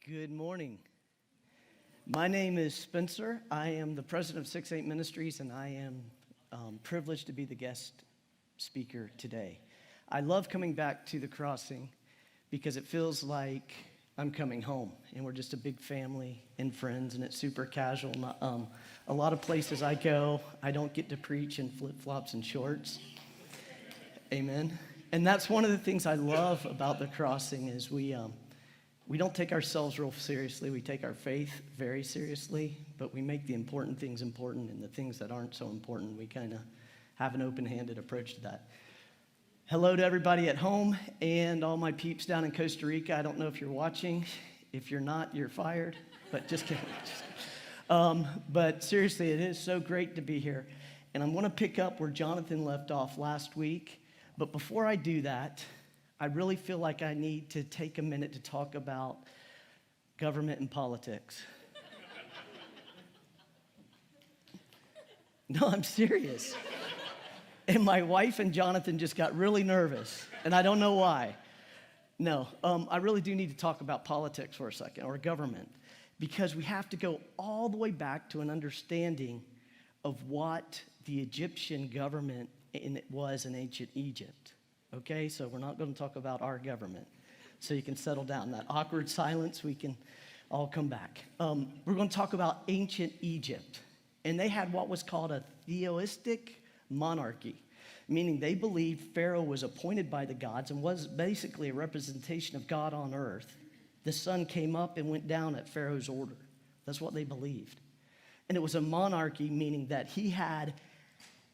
Good morning. My name is Spencer. I am the president of 6-8 Ministries, and I am privileged to be the guest speaker today. I love coming back to the crossing because it feels like I'm coming home, and we're just a big family and friends, and it's super casual. A lot of places I go, I don't get to preach in flip-flops and shorts. Amen. And that's one of the things I love about the crossing is we don't take ourselves real seriously. We take our faith very seriously, but we make the important things important, and the things that aren't so important, we kind of have an open-handed approach to that. Hello to everybody at home and all my peeps down in Costa Rica. I don't know if you're watching. If you're not, you're fired, but just kidding. But seriously, it is so great to be here. And I'm going to pick up where Jonathan left off last week. But before I do that, I really feel like I need to take a minute to talk about government and politics. No, I'm serious. And my wife and Jonathan just got really nervous, and I don't know why. No, I really do need to talk about politics for a second, or government, because we have to go all the way back to an understanding of what the Egyptian government was in ancient Egypt. Okay, so we're not going to talk about our government. So you can settle down. That awkward silence, we can all come back. We're going to talk about ancient Egypt. And they had what was called a theistic monarchy, meaning they believed Pharaoh was appointed by the gods and was basically a representation of God on earth. The sun came up and went down at Pharaoh's order. That's what they believed. And it was a monarchy, meaning that he had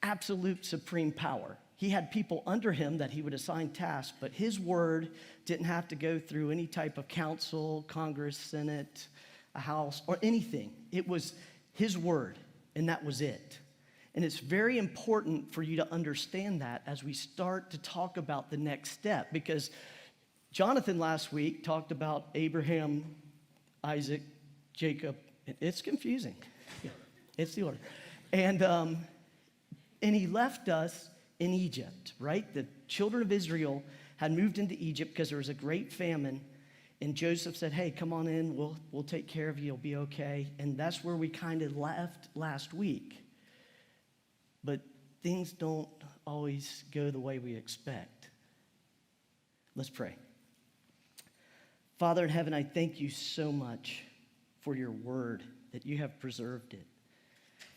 absolute supreme power. He had people under him that he would assign tasks, but his word didn't have to go through any type of council, Congress, Senate, a house, or anything. It was his word, and that was it. And it's very important for you to understand that as we start to talk about the next step, because Jonathan last week talked about Abraham, Isaac, Jacob. It's confusing. It's the order. And he left us in Egypt, right? The children of Israel had moved into Egypt because there was a great famine, and Joseph said, hey, come on in, we'll take care of you, you'll be okay. And that's where we kind of left last week. But things don't always go the way we expect. Let's pray. Father in heaven, I thank you so much for your word, that you have preserved it.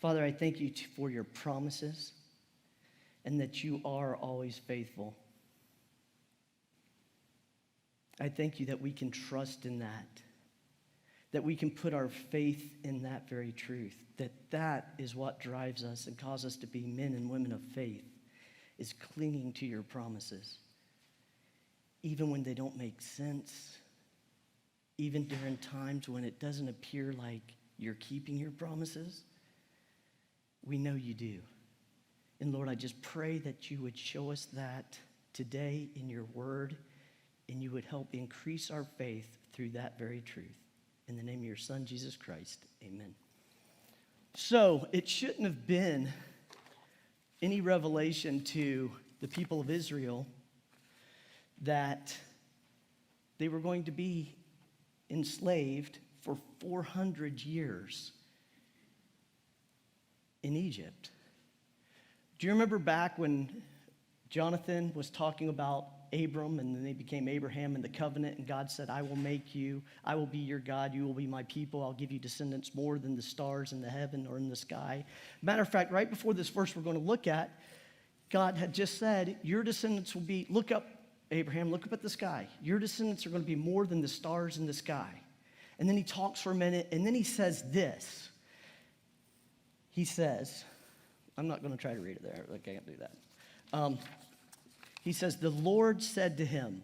Father, I thank you for your promises, and that you are always faithful. I thank you that we can trust in that we can put our faith in that very truth, that is what drives us and causes us to be men and women of faith, is clinging to your promises. Even when they don't make sense, even during times when it doesn't appear like you're keeping your promises, we know you do. And Lord, I just pray that you would show us that today in your word, and you would help increase our faith through that very truth. In the name of your Son, Jesus Christ, amen. So it shouldn't have been any revelation to the people of Israel that they were going to be enslaved for 400 years in Egypt. Do you remember back when Jonathan was talking about Abram, and then they became Abraham in the covenant, and God said, I will be your God, you will be my people, I'll give you descendants more than the stars in the heaven or in the sky. Matter of fact, right before this verse we're going to look at, God had just said, your descendants will be, look up, Abraham, look up at the sky. Your descendants are going to be more than the stars in the sky. And then he talks for a minute, and then he says this. He says, I'm not going to try to read it there. I can't do that. He says, the Lord said to him,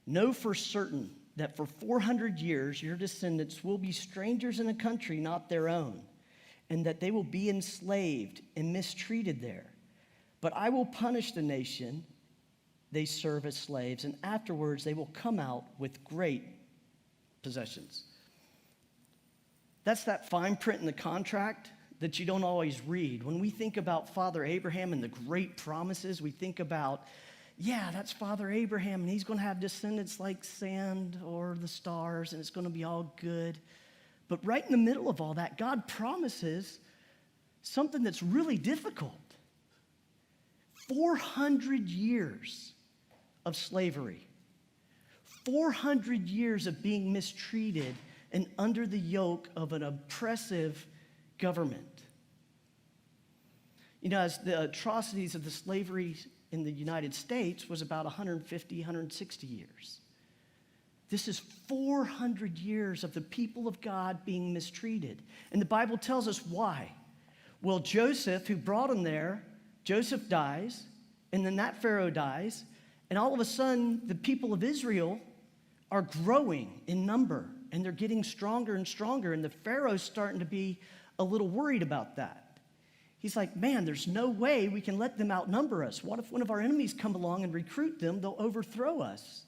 know for certain that for 400 years your descendants will be strangers in a country not their own, and that they will be enslaved and mistreated there. But I will punish the nation they serve as slaves, and afterwards they will come out with great possessions. That's that fine print in the contract that you don't always read. When we think about Father Abraham and the great promises, we think about yeah, that's Father Abraham, and he's going to have descendants like sand or the stars, and it's going to be all good. But right in the middle of all that, God promises something that's really difficult. 400 years of slavery. 400 years of being mistreated and under the yoke of an oppressive government. You know, as the atrocities of the slavery in the United States was about 150, 160 years. This is 400 years of the people of God being mistreated. And the Bible tells us why. Well, Joseph, who brought him there, Joseph dies, and then that Pharaoh dies, and all of a sudden, the people of Israel are growing in number, and they're getting stronger and stronger, and the Pharaoh's starting to be a little worried about that. He's like, man, there's no way we can let them outnumber us. What if one of our enemies come along and recruit them? They'll overthrow us.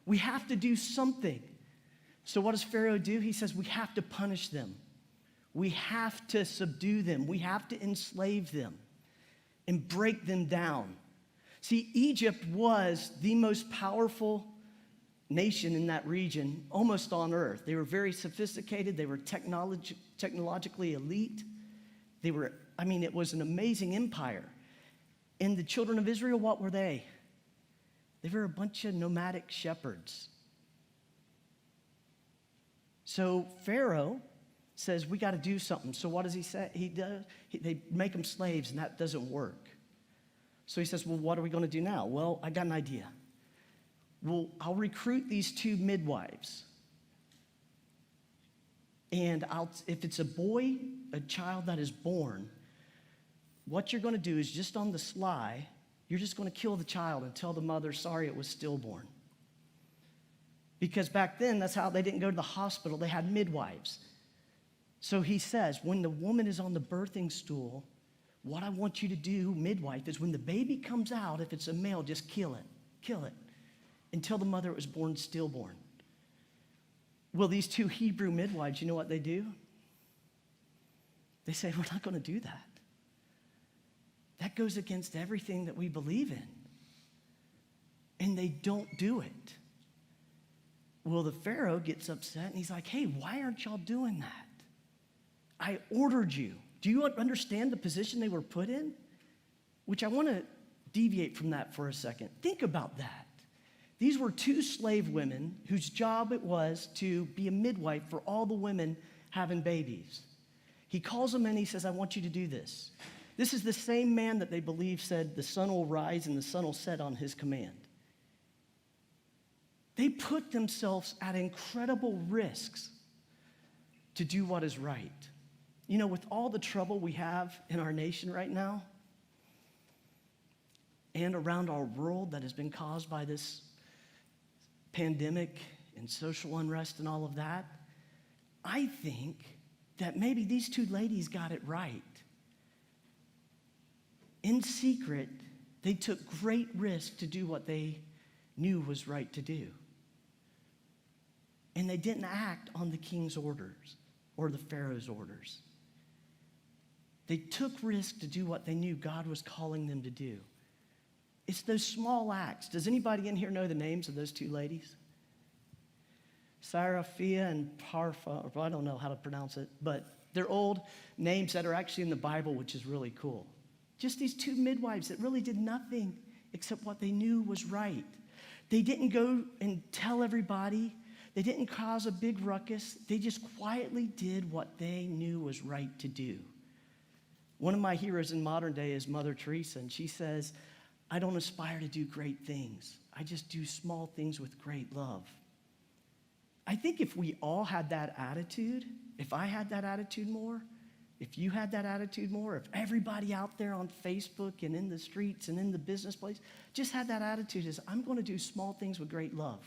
We have to do something. So what does Pharaoh do? He says, we have to punish them. We have to subdue them. We have to enslave them and break them down. See, Egypt was the most powerful nation in that region, almost on earth. They were very sophisticated. They were technologically elite. It was an amazing empire. And the children of Israel, what were they? They were a bunch of nomadic shepherds. So Pharaoh says, we got to do something. So what does he say? They make them slaves, and that doesn't work. So he says, well, what are we going to do now? Well, I got an idea. Well, I'll recruit these 2 midwives. And if it's a boy, a child that is born, what you're going to do is just on the sly, you're just going to kill the child and tell the mother, sorry, it was stillborn. Because back then, that's how they didn't go to the hospital. They had midwives. So he says, when the woman is on the birthing stool, what I want you to do, midwife, is when the baby comes out, if it's a male, just kill it, and tell the mother it was born stillborn. Well, these 2 Hebrew midwives, you know what they do? They say, we're not going to do that. That goes against everything that we believe in. And they don't do it. Well, the Pharaoh gets upset, and he's like, hey, why aren't y'all doing that? I ordered you. Do you understand the position they were put in? Which I want to deviate from that for a second. Think about that. These were 2 slave women whose job it was to be a midwife for all the women having babies. He calls them in, he says, I want you to do this. This is the same man that they believe said the sun will rise and the sun will set on his command. They put themselves at incredible risks to do what is right. You know, with all the trouble we have in our nation right now and around our world that has been caused by this pandemic and social unrest and all of that, I think that maybe these 2 ladies got it right. In secret, they took great risk to do what they knew was right to do. And they didn't act on the king's orders or the Pharaoh's orders. They took risk to do what they knew God was calling them to do. It's those small acts. Does anybody in here know the names of those 2 ladies? Seraphia and Parfa, I don't know how to pronounce it, but they're old names that are actually in the Bible, which is really cool. Just these 2 midwives that really did nothing except what they knew was right. They didn't go and tell everybody. They didn't cause a big ruckus. They just quietly did what they knew was right to do. One of my heroes in modern day is Mother Teresa, and she says, I don't aspire to do great things. I just do small things with great love. I think if we all had that attitude, if I had that attitude more, if you had that attitude more, if everybody out there on Facebook and in the streets and in the business place just had that attitude is, I'm going to do small things with great love,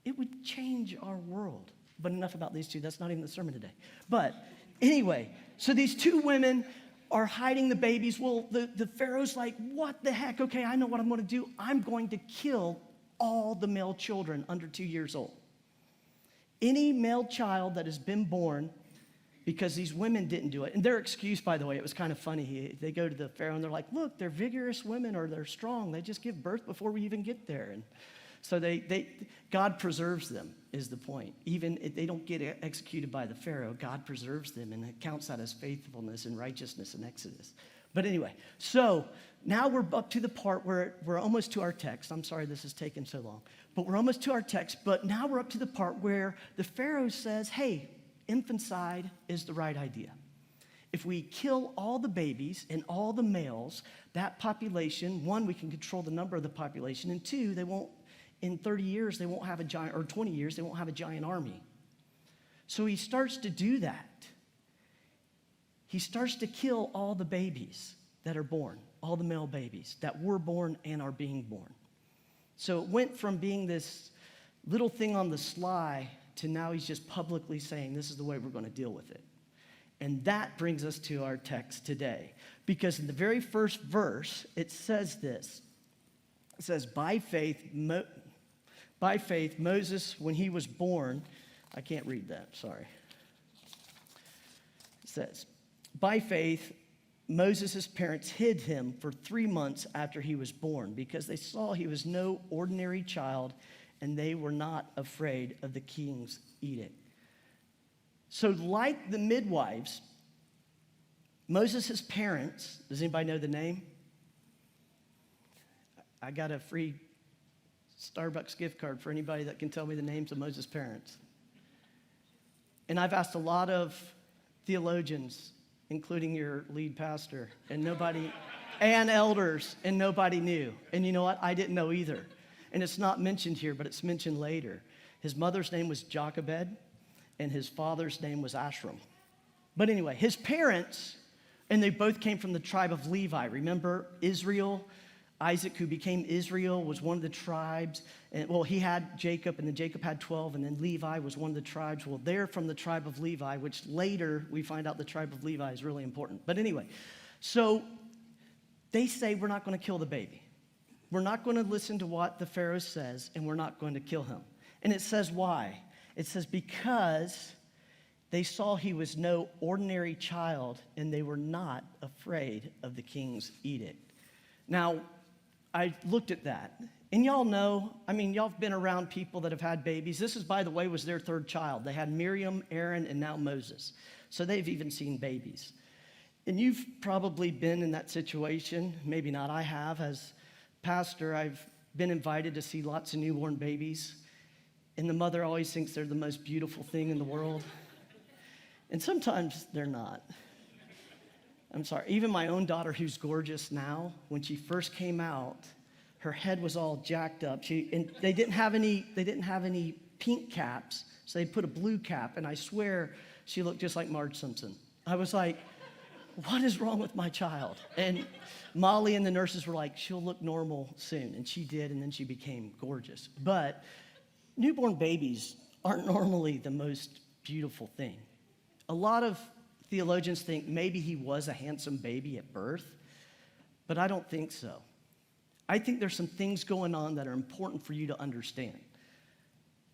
it would change our world. But enough about these 2. That's not even the sermon today. But anyway, so these 2 women are hiding the babies. Well, the Pharaoh's like, what the heck? Okay, I know what I'm going to do. I'm going to kill all the male children under 2 years old. Any male child that has been born because these women didn't do it. And their excuse, by the way, it was kind of funny. They go to the Pharaoh and they're like, look, they're vigorous women or they're strong. They just give birth before we even get there. And so God preserves them is the point. Even if they don't get executed by the Pharaoh, God preserves them and it counts that as faithfulness and righteousness in Exodus. But anyway, so now we're up to the part where we're almost to our text. I'm sorry this has taken so long. But we're almost to our text. But now we're up to the part where the Pharaoh says, hey, infanticide is the right idea. If we kill all the babies and all the males, that population, one, we can control the number of the population, and two, they won't, in 30 years, they won't have a giant, or 20 years, they won't have a giant army. So he starts to do that. He starts to kill all the babies that are born, all the male babies that were born and are being born. So it went from being this little thing on the sly to now he's just publicly saying this is the way we're going to deal with it. And that brings us to our text today. Because in the very first verse, it says this. It says, by faith, Moses, when he was born, I can't read that, sorry. It says, by faith, Moses' parents hid him for 3 months after he was born because they saw he was no ordinary child and they were not afraid of the king's edict. So like the midwives, Moses' parents, does anybody know the name? I got a free Starbucks gift card for anybody that can tell me the names of Moses' parents. And I've asked a lot of theologians, including your lead pastor, and elders, and nobody knew. And you know what? I didn't know either. And it's not mentioned here, but it's mentioned later. His mother's name was Jochebed, and his father's name was Ashram. But anyway, his parents, and they both came from the tribe of Levi. Remember Israel? Isaac, who became Israel, was one of the tribes. And, well, he had Jacob, and then Jacob had 12, and then Levi was one of the tribes. Well, they're from the tribe of Levi, which later we find out the tribe of Levi is really important. But anyway, so they say we're not going to kill the baby. We're not going to listen to what the Pharaoh says, and we're not going to kill him. And it says why. It says because they saw he was no ordinary child, and they were not afraid of the king's edict. Now, I looked at that, and y'all know, y'all have been around people that have had babies. This is, by the way, was their third child. They had Miriam, Aaron, and now Moses. So they've even seen babies. And you've probably been in that situation. Maybe not. I have. As pastor, I've been invited to see lots of newborn babies, and the mother always thinks they're the most beautiful thing in the world. And sometimes they're not. I'm sorry, even my own daughter, who's gorgeous now, when she first came out, her head was all jacked up. And they didn't have any pink caps, so they put a blue cap, and I swear she looked just like Marge Simpson. I was like, what is wrong with my child? And Molly and the nurses were like, she'll look normal soon, and she did, and then she became gorgeous. But newborn babies aren't normally the most beautiful thing. A lot of theologians think maybe he was a handsome baby at birth, but I don't think so. I think there's some things going on that are important for you to understand.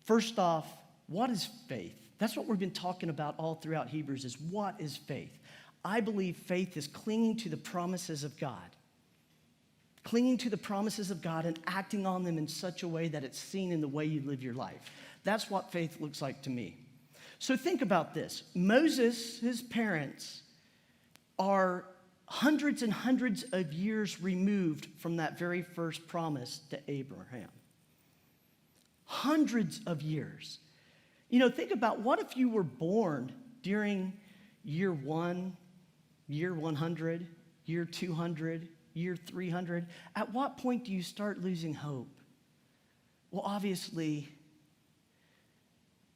First off, what is faith? That's what we've been talking about all throughout Hebrews is what is faith? I believe faith is clinging to the promises of God. Clinging to the promises of God and acting on them in such a way that it's seen in the way you live your life. That's what faith looks like to me. So think about this. Moses, his parents, are hundreds and hundreds of years removed from that very first promise to Abraham. Hundreds of years. Think about what if you were born during year 1, year 100, year 200, year 300. At what point do you start losing hope? Well, obviously,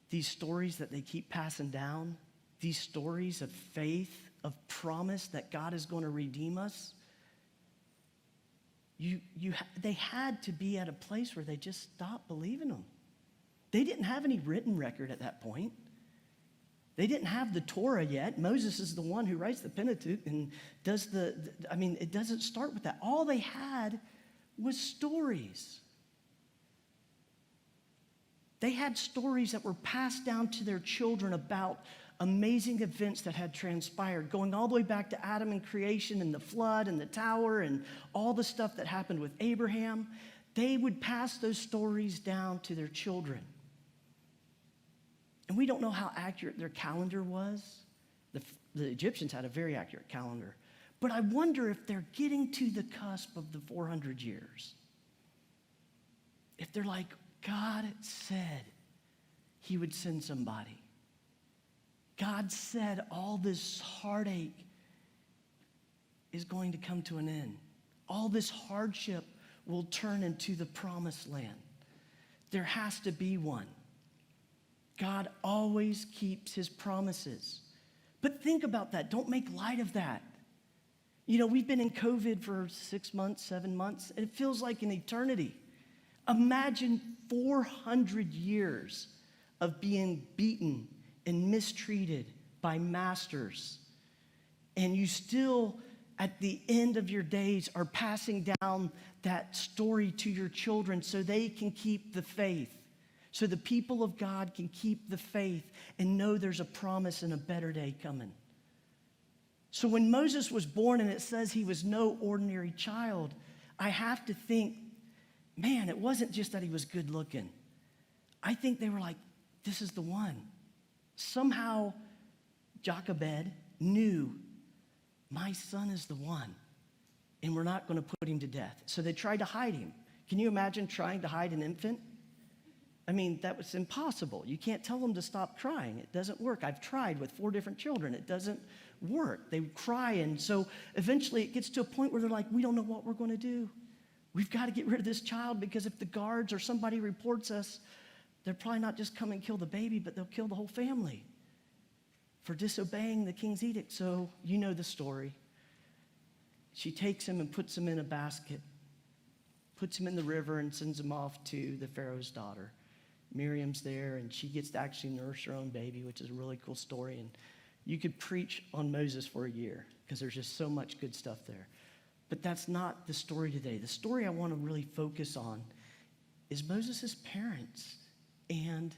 these stories that they keep passing down, these stories of faith, of promise that God is going to redeem us, they had to be at a place where they just stopped believing them. They didn't have any written record at that point. They didn't have the Torah yet. Moses is the one who writes the Pentateuch and does it doesn't start with that. All they had was stories. They had stories that were passed down to their children about amazing events that had transpired, going all the way back to Adam and creation and the flood and the tower and all the stuff that happened with Abraham. They would pass those stories down to their children. And we don't know how accurate their calendar was. The Egyptians had a very accurate calendar. But I wonder if they're getting to the cusp of the 400 years. If they're like, God said he would send somebody. God said all this heartache is going to come to an end. All this hardship will turn into the promised land. There has to be one. God always keeps his promises. But think about that. Don't make light of that. You know, we've been in COVID for 6 months, 7 months, and it feels like an eternity. Imagine 400 years of being beaten and mistreated by masters, and you still, at the end of your days, are passing down that story to your children so they can keep the faith, so the people of God can keep the faith and know there's a promise and a better day coming. So when Moses was born and it says he was no ordinary child, I have to think, man, it wasn't just that he was good looking. I think they were like, this is the one. Somehow, Jochebed knew, my son is the one, and we're not going to put him to death. So they tried to hide him. Can you imagine trying to hide an infant? I mean, that was impossible. You can't tell them to stop crying. It doesn't work. I've tried with 4 different children. It doesn't work. They cry, and so eventually it gets to a point where they're like, we don't know what we're going to do. We've got to get rid of this child, because if the guards or somebody reports us, they're probably not just come and kill the baby, but they'll kill the whole family for disobeying the king's edict. So you know the story. She takes him and puts him in a basket, puts him in the river, and sends him off to the Pharaoh's daughter. Miriam's there, and she gets to actually nurse her own baby, which is a really cool story. And you could preach on Moses for a year, because there's just so much good stuff there. But that's not the story today. The story I want to really focus on is Moses' parents and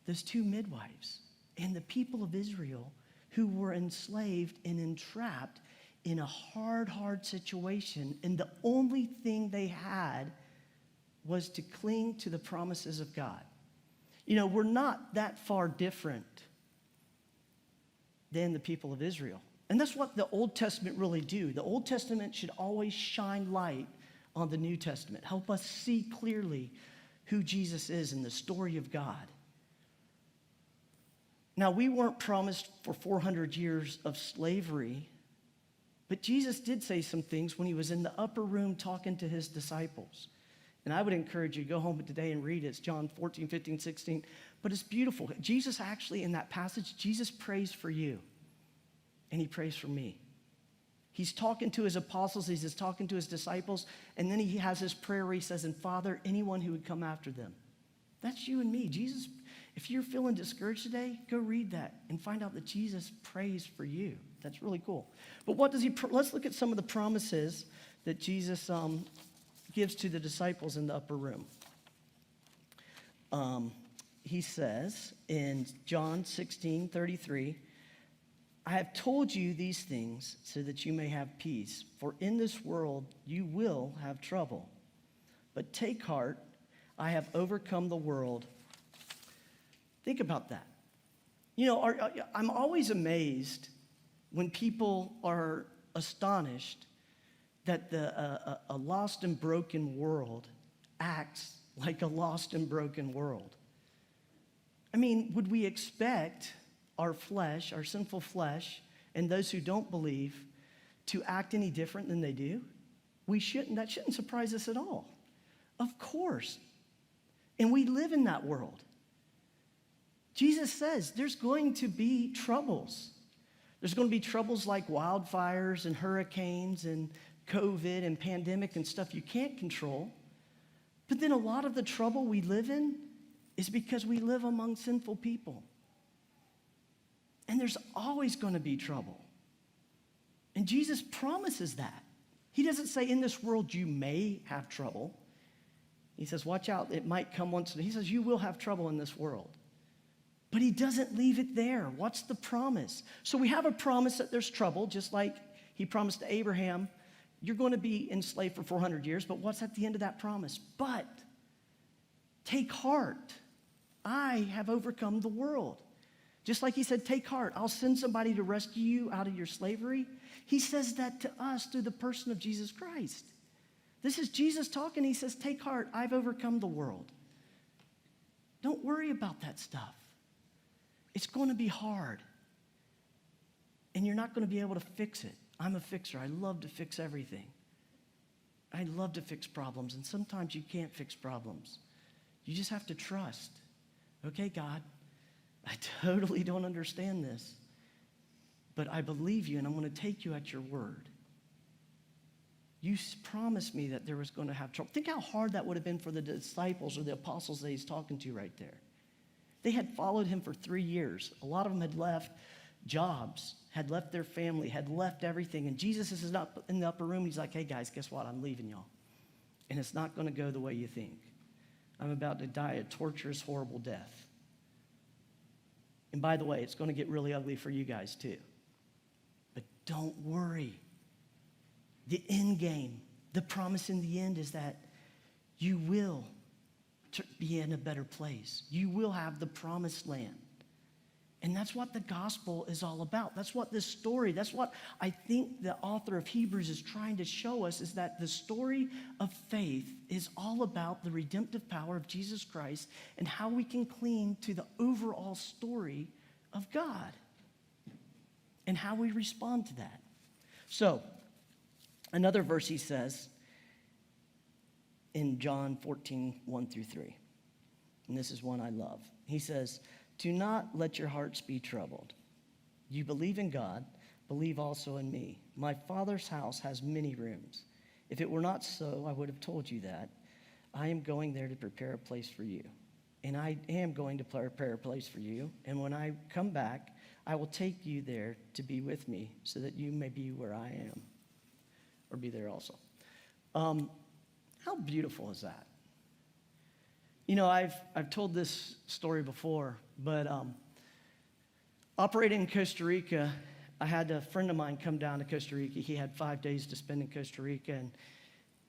those 2 midwives and the people of Israel who were enslaved and entrapped in a hard situation. And the only thing they had was to cling to the promises of God. You know, we're not that far different than the people of Israel. And that's what the Old Testament really do. The Old Testament should always shine light on the New Testament, help us see clearly who Jesus is and the story of God. Now, we weren't promised for 400 years of slavery, but Jesus did say some things when he was in the upper room talking to his disciples. And I would encourage you to go home today and read it. It's John 14, 15, 16. But it's beautiful. Jesus actually, in that passage, Jesus prays for you. And he prays for me. He's talking to his apostles, he's talking to his disciples, and then he has his prayer where he says, and Father, anyone who would come after them. That's you and me. Jesus, if you're feeling discouraged today, go read that and find out that Jesus prays for you. That's really cool. But what does let's look at some of the promises that Jesus gives to the disciples in the upper room. He says in John 16:33, I have told you these things so that you may have peace. For in this world you will have trouble. But take heart, I have overcome the world. Think about that. You know, I'm always amazed when people are astonished that a lost and broken world acts like a lost and broken world. I mean, would we expect our flesh, our sinful flesh, and those who don't believe to act any different than they do? We shouldn't. That shouldn't surprise us at all. Of course. And we live in that world. Jesus says there's going to be troubles. There's going to be troubles like wildfires and hurricanes and COVID and pandemic and stuff you can't control. But then a lot of the trouble we live in is because we live among sinful people. And there's always going to be trouble. And Jesus promises that. He doesn't say in this world you may have trouble. He says, watch out, it might come once. He says you will have trouble in this world. But he doesn't leave it there. What's the promise? So we have a promise that there's trouble, just like he promised to Abraham, you're going to be enslaved for 400 years, but what's at the end of that promise? But take heart. I have overcome the world. Just like he said, take heart. I'll send somebody to rescue you out of your slavery. He says that to us through the person of Jesus Christ. This is Jesus talking. He says, take heart. I've overcome the world. Don't worry about that stuff. It's going to be hard. And you're not going to be able to fix it. I'm a fixer. I love to fix everything. I love to fix problems. And sometimes you can't fix problems. You just have to trust. Okay, God, I totally don't understand this, but I believe you and I'm going to take you at your word. You promised me that there was going to have trouble. Think how hard that would have been for the disciples or the apostles that he's talking to right there. They had followed him for 3 years. A lot of them had left jobs, had left their family, had left everything. And Jesus is up in the upper room. He's like, hey, guys, guess what? I'm leaving y'all. And it's not going to go the way you think. I'm about to die a torturous, horrible death. And by the way, it's going to get really ugly for you guys too. But don't worry. The end game, the promise in the end is that you will be in a better place. You will have the promised land. And that's what the gospel is all about. That's what this story, that's what I think the author of Hebrews is trying to show us, is that the story of faith is all about the redemptive power of Jesus Christ and how we can cling to the overall story of God and how we respond to that. So, another verse he says in John 14, 1 through 3. And this is one I love. He says, do not let your hearts be troubled. You believe in God, believe also in me. My Father's house has many rooms. If it were not so, I would have told you that. I am going there to prepare a place for you. And I am going to prepare a place for you. And when I come back, I will take you there to be with me so that you may be where I am, or be there also. How beautiful is that? You know, I've told this story before, but operating in Costa Rica, I had a friend of mine come down to Costa Rica. He had 5 days to spend in Costa Rica, and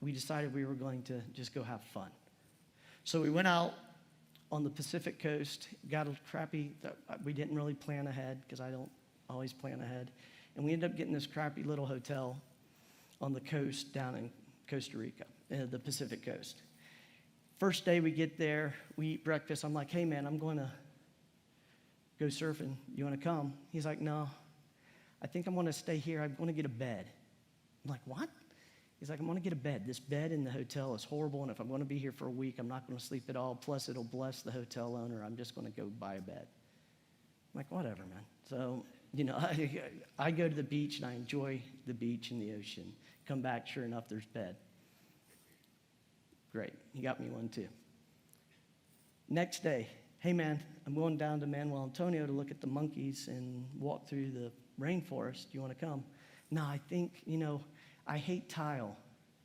we decided we were going to just go have fun. So we went out on the Pacific coast, got a crappy, we didn't really plan ahead because I don't always plan ahead. And we ended up getting this crappy little hotel on the coast down in Costa Rica, the Pacific coast. First day we get there, we eat breakfast. I'm like, hey man, I'm going to go surfing. You want to come? He's like, no, I think I'm going to stay here. I'm going to get a bed. I'm like, what? He's like, I'm going to get a bed. This bed in the hotel is horrible, and if I'm going to be here for a week, I'm not going to sleep at all. Plus, it'll bless the hotel owner. I'm just going to go buy a bed. I'm like, whatever, man. So, you know, I go to the beach, and I enjoy the beach and the ocean. Come back, sure enough, there's bed. Great. He got me one, too. Next day, hey, man, I'm going down to Manuel Antonio to look at the monkeys and walk through the rainforest. Do you want to come? No, I think, you know, I hate tile.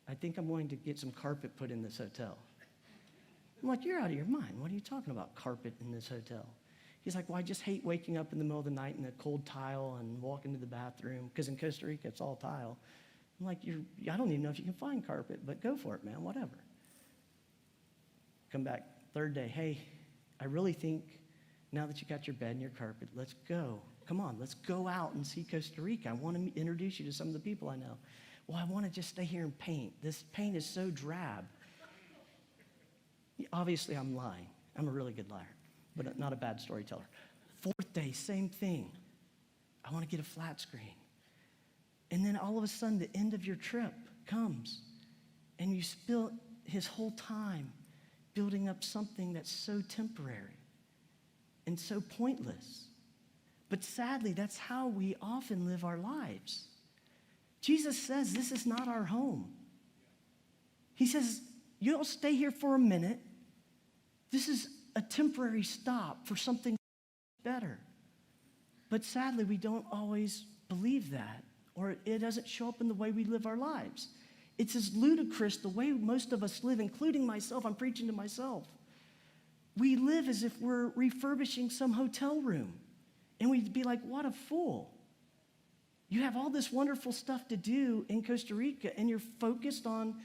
I think I'm going to get some carpet put in this hotel. I'm like, you're out of your mind. What are you talking about, carpet in this hotel? He's like, well, I just hate waking up in the middle of the night in a cold tile and walking to the bathroom, because in Costa Rica, it's all tile. I'm like, I don't even know if you can find carpet, but go for it, man, whatever. Come back, third day, hey, I really think now that you got your bed and your carpet, let's go. Come on, let's go out and see Costa Rica. I want to introduce you to some of the people I know. Well, I want to just stay here and paint. This paint is so drab. Obviously, I'm lying. I'm a really good liar, but not a bad storyteller. Fourth day, same thing. I want to get a flat screen. And then all of a sudden, the end of your trip comes, and you spill his whole time building up something that's so temporary and so pointless. But sadly, that's how we often live our lives. Jesus says this is not our home. He says, you'll stay here for a minute. This is a temporary stop for something better. But sadly, we don't always believe that, or it doesn't show up in the way we live our lives. It's as ludicrous the way most of us live, including myself. I'm preaching to myself. we live as if we're refurbishing some hotel room. And we'd be like, what a fool. You have all this wonderful stuff to do in Costa Rica, and you're focused on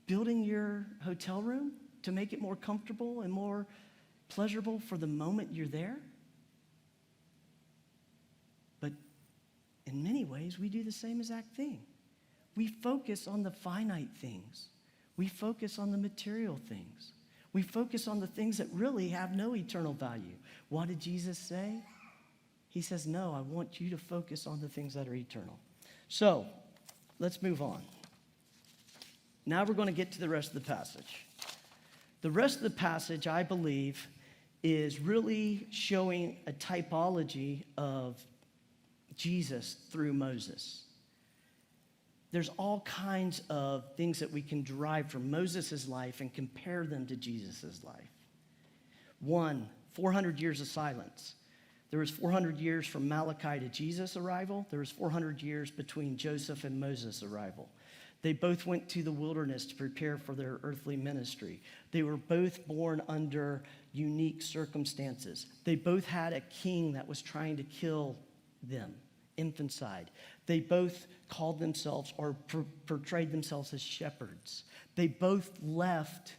building your hotel room to make it more comfortable and more pleasurable for the moment you're there? But in many ways, we do the same exact thing. We focus on the finite things. We focus on the material things. We focus on the things that really have no eternal value. What did Jesus say? He says, no, I want you to focus on the things that are eternal. So, let's move on. Now we're going to get to the rest of the passage. The rest of the passage, I believe, is really showing a typology of Jesus through Moses. There's all kinds of things that we can derive from Moses' life and compare them to Jesus' life. 1, 400 years of silence. There was 400 years from Malachi to Jesus' arrival. There was 400 years between Joseph and Moses' arrival. They both went to the wilderness to prepare for their earthly ministry. They were both born under unique circumstances. They both had a king that was trying to kill them, infanticide. They both called themselves or portrayed themselves as shepherds. They both left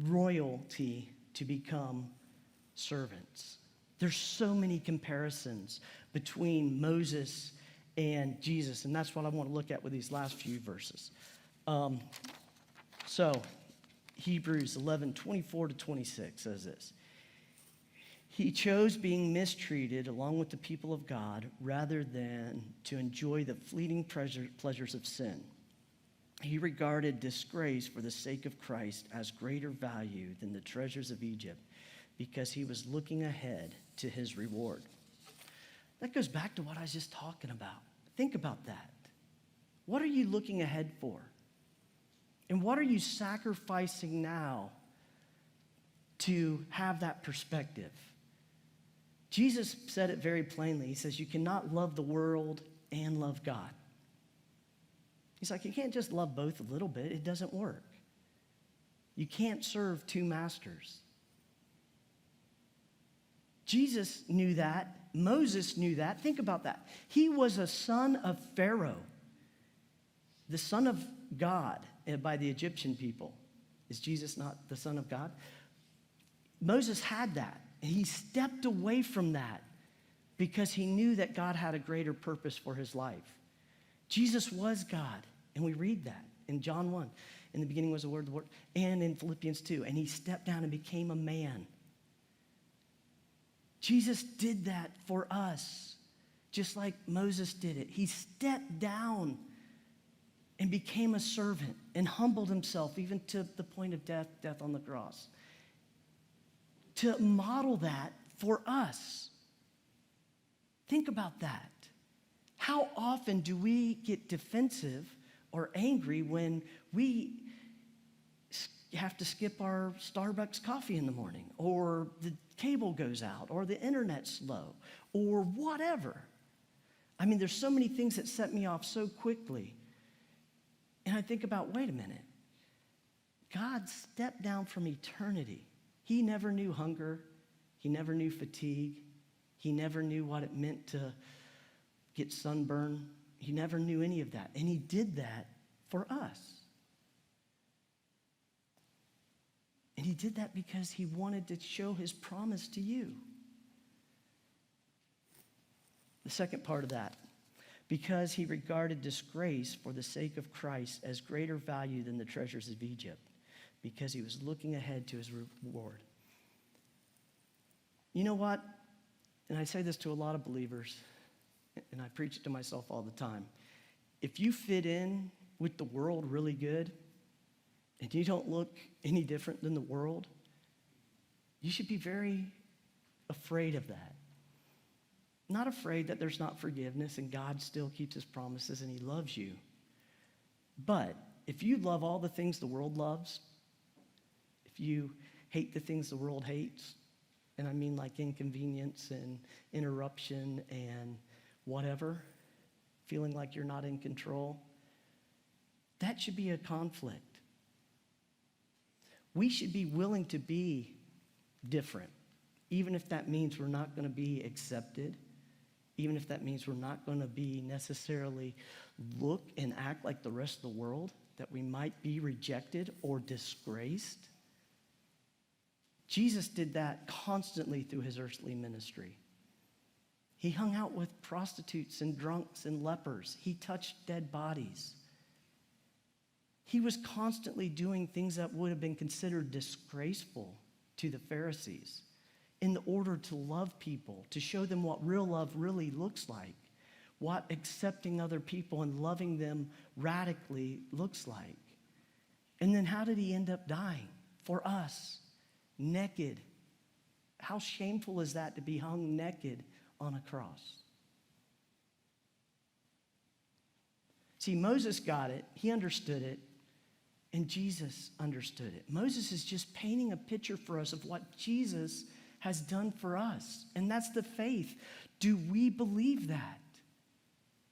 royalty to become servants. There's so many comparisons between Moses and Jesus, and that's what I want to look at with these last few verses. So, Hebrews 11:24-26 says this. He chose being mistreated along with the people of God rather than to enjoy the fleeting pleasures of sin. He regarded disgrace for the sake of Christ as greater value than the treasures of Egypt because he was looking ahead to his reward. That goes back to what I was just talking about. Think about that. What are you looking ahead for? And what are you sacrificing now to have that perspective? Jesus said it very plainly. He says, you cannot love the world and love God. He's like, you can't just love both a little bit. It doesn't work. You can't serve two masters. Jesus knew that. Moses knew that. Think about that. He was a son of Pharaoh, the son of God by the Egyptian people. Is Jesus not the son of God? Moses had that. And he stepped away from that because he knew that God had a greater purpose for his life. Jesus was God, and we read that in John 1. In the beginning was the Word, and in Philippians 2. And he stepped down and became a man. Jesus did that for us, just like Moses did it. He stepped down and became a servant and humbled himself even to the point of death on the cross, to model that for us. Think about that. How often do we get defensive or angry when we have to skip our Starbucks coffee in the morning, or the cable goes out, or the internet's slow, or whatever? I mean, there's so many things that set me off so quickly. And I think about, wait a minute. God stepped down from eternity. He never knew hunger. He never knew fatigue. He never knew what it meant to get sunburn. He never knew any of that. And he did that for us. And he did that because he wanted to show his promise to you. The second part of that, because he regarded disgrace for the sake of Christ as greater value than the treasures of Egypt, because he was looking ahead to his reward. You know what? And I say this to a lot of believers, and I preach it to myself all the time. If you fit in with the world really good, and you don't look any different than the world, you should be very afraid of that. Not afraid that there's not forgiveness and God still keeps his promises and he loves you. But if you love all the things the world loves, if you hate the things the world hates, and I mean like inconvenience and interruption and whatever, feeling like you're not in control, that should be a conflict. We should be willing to be different, even if that means we're not going to be accepted, even if that means we're not going to be necessarily look and act like the rest of the world, that we might be rejected or disgraced. Jesus did that constantly through his earthly ministry. He hung out with prostitutes and drunks and lepers. He touched dead bodies. He was constantly doing things that would have been considered disgraceful to the Pharisees in order to love people, to show them what real love really looks like, what accepting other people and loving them radically looks like. And then how did he end up dying? For us, naked. How shameful is that to be hung naked on a cross? See, Moses got it, he understood it, and Jesus understood it. Moses is just painting a picture for us of what Jesus has done for us, and that's the faith. Do we believe that?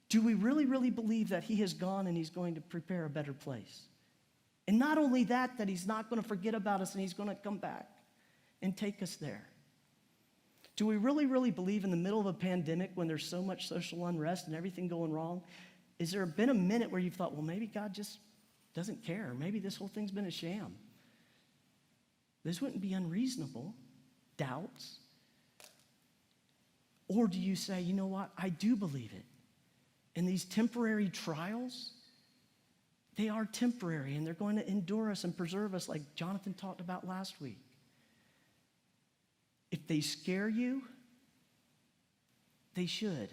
Do we really, really believe that he has gone and he's going to prepare a better place? And not only that, that he's not going to forget about us and he's going to come back and take us there. Do we really, really believe in the middle of a pandemic when there's so much social unrest and everything going wrong? Is there been a minute where you've thought, well, maybe God just doesn't care. Maybe this whole thing's been a sham. This wouldn't be unreasonable. Doubts. Or do you say, you know what? I do believe it. And these temporary trials, they are temporary and they're going to endure us and preserve us like Jonathan talked about last week. If they scare you, they should.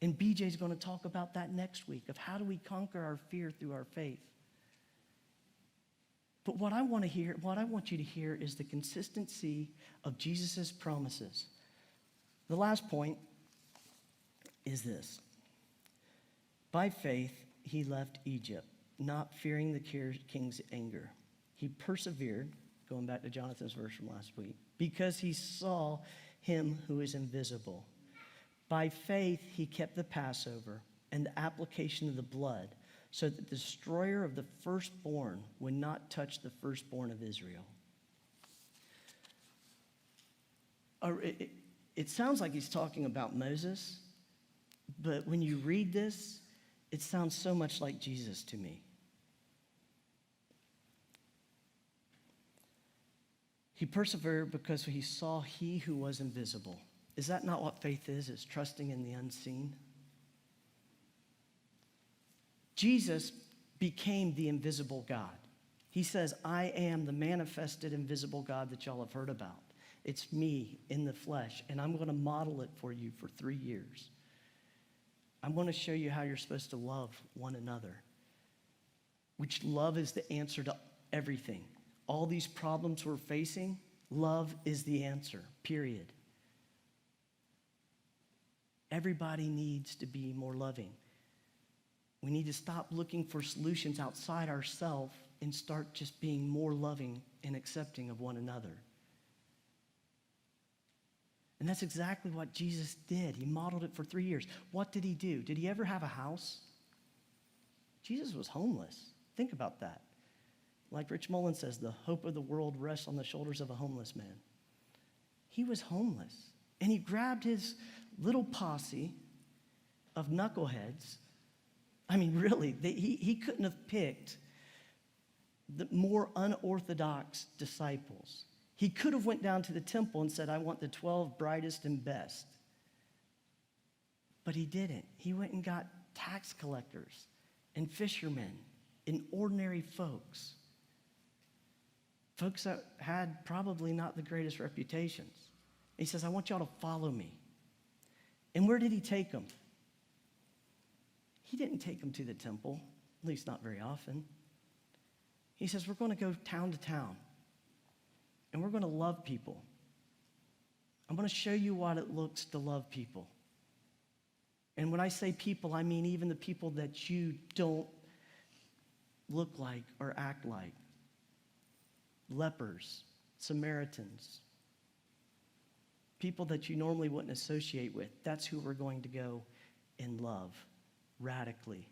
And BJ's going to talk about that next week of how do we conquer our fear through our faith. But what I want you to hear is the consistency of Jesus' promises. The last point is this. By faith, he left Egypt, not fearing the king's anger. He persevered, going back to Jonathan's verse from last week, because he saw him who is invisible. By faith, he kept the Passover and the application of the blood, so that the destroyer of the firstborn would not touch the firstborn of Israel. It sounds like he's talking about Moses, but when you read this, it sounds so much like Jesus to me. He persevered because he saw he who was invisible. Is that not what faith is? It's trusting in the unseen. Jesus became the invisible God. He says, I am the manifested invisible God that y'all have heard about. It's me in the flesh, and I'm going to model it for you for 3 years. I'm going to show you how you're supposed to love one another, which love is the answer to everything. All these problems we're facing, love is the answer, period. Everybody needs to be more loving. We need to stop looking for solutions outside ourselves and start just being more loving and accepting of one another. And that's exactly what Jesus did. He modeled it for 3 years. What did he do? Did he ever have a house? Jesus was homeless. Think about that. Like Rich Mullins says, the hope of the world rests on the shoulders of a homeless man. He was homeless. And he grabbed his little posse of knuckleheads. I mean, really, he couldn't have picked the more unorthodox disciples. He could have went down to the temple and said, I want the 12 brightest and best. But he didn't. He went and got tax collectors and fishermen and ordinary folks. Folks that had probably not the greatest reputations. He says, I want y'all to follow me. And where did he take them? He didn't take them to the temple, at least not very often. He says, we're going to go town to town, and we're going to love people. I'm going to show you what it looks to love people. And when I say people, I mean even the people that you don't look like or act like. Lepers, Samaritans, people that you normally wouldn't associate with. That's who we're going to go and love radically.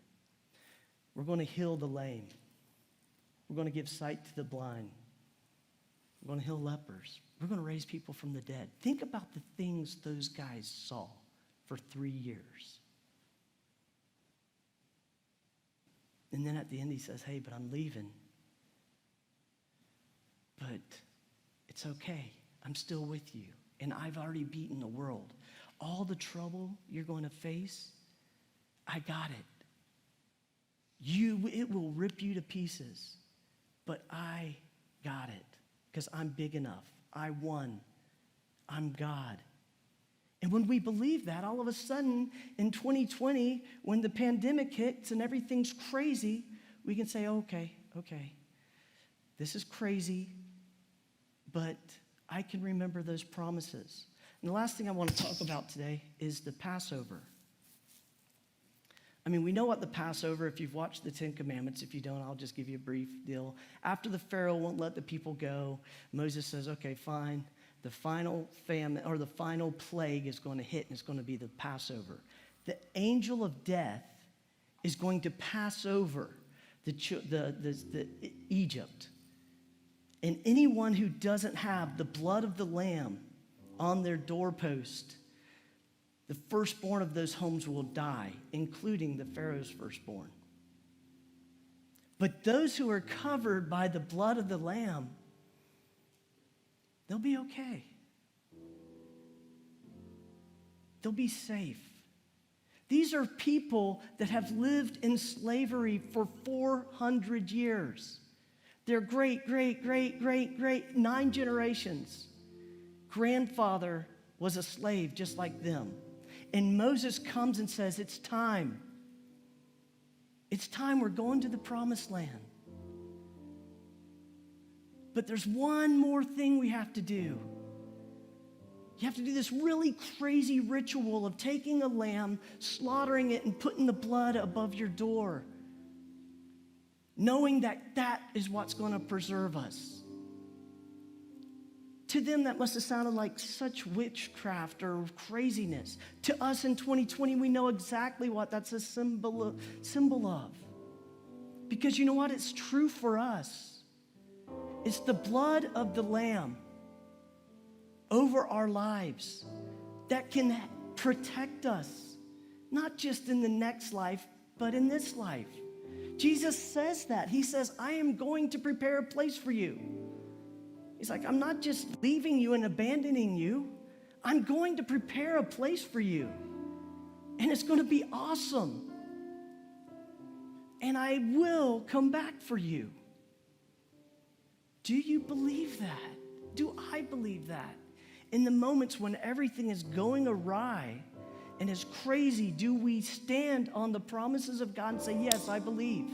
We're going to heal the lame. We're going to give sight to the blind. We're going to heal lepers. We're going to raise people from the dead. Think about the things those guys saw for 3 years. And then at the end he says, hey, but I'm leaving. But it's okay. I'm still with you. And I've already beaten the world. All the trouble you're going to face, I got it. It will rip you to pieces. But I got it. Because I'm big enough. I won. I'm God. And when we believe that, all of a sudden, in 2020, when the pandemic hits and everything's crazy, we can say, okay, this is crazy, but I can remember those promises. And the last thing I want to talk about today is the Passover. I mean, we know what the Passover, if you've watched the Ten Commandments. If you don't, I'll just give you a brief deal. After the Pharaoh won't let the people go, Moses says, okay, fine. The final famine or the final plague is going to hit, and it's going to be the Passover. The angel of death is going to pass over the Egypt. And anyone who doesn't have the blood of the lamb on their doorpost, the firstborn of those homes will die, including the Pharaoh's firstborn. But those who are covered by the blood of the lamb, they'll be okay. They'll be safe. These are people that have lived in slavery for 400 years. Their great, 9 generations. Grandfather was a slave just like them. And Moses comes and says, it's time. It's time. We're going to the promised land. But there's one more thing we have to do. You have to do this really crazy ritual of taking a lamb, slaughtering it, and putting the blood above your door, knowing that that is what's going to preserve us. To them, that must have sounded like such witchcraft or craziness. To us in 2020, we know exactly what that's a symbol of. Because you know what? It's true for us. It's the blood of the Lamb over our lives that can protect us, not just in the next life, but in this life. Jesus says that. He says, I am going to prepare a place for you. He's like, I'm not just leaving you and abandoning you. I'm going to prepare a place for you. And it's going to be awesome. And I will come back for you. Do you believe that? Do I believe that? In the moments when everything is going awry and is crazy, do we stand on the promises of God and say, yes, I believe?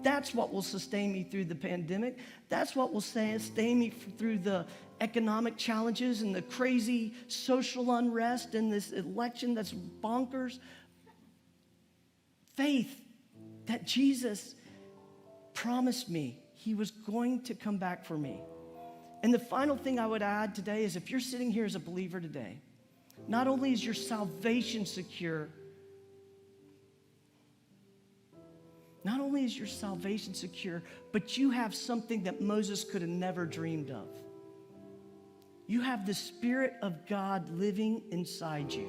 That's what will sustain me through the pandemic. That's what will sustain me through the economic challenges and the crazy social unrest and this election that's bonkers. Faith that Jesus promised me he was going to come back for me. And the final thing I would add today is if you're sitting here as a believer today, not only is your salvation secure, but you have something that Moses could have never dreamed of. You have the Spirit of God living inside you.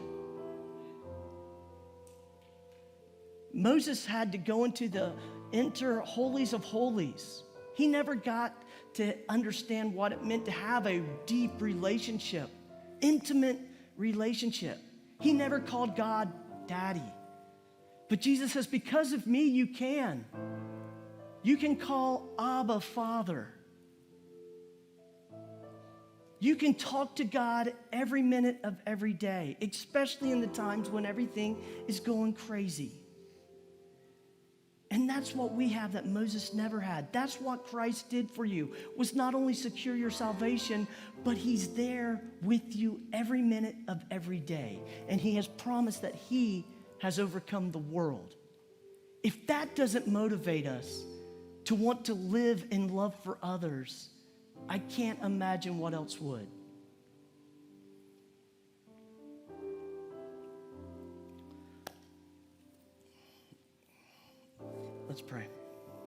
Moses had to go into the holies of holies. He never got to understand what it meant to have a deep relationship, intimate relationship. He never called God Daddy. But Jesus says, because of me, you can. You can call Abba Father. You can talk to God every minute of every day, especially in the times when everything is going crazy. And that's what we have that Moses never had. That's what Christ did for you, was not only secure your salvation, but he's there with you every minute of every day. And he has promised that he has overcome the world. If that doesn't motivate us to want to live in love for others, I can't imagine what else would. Let's pray.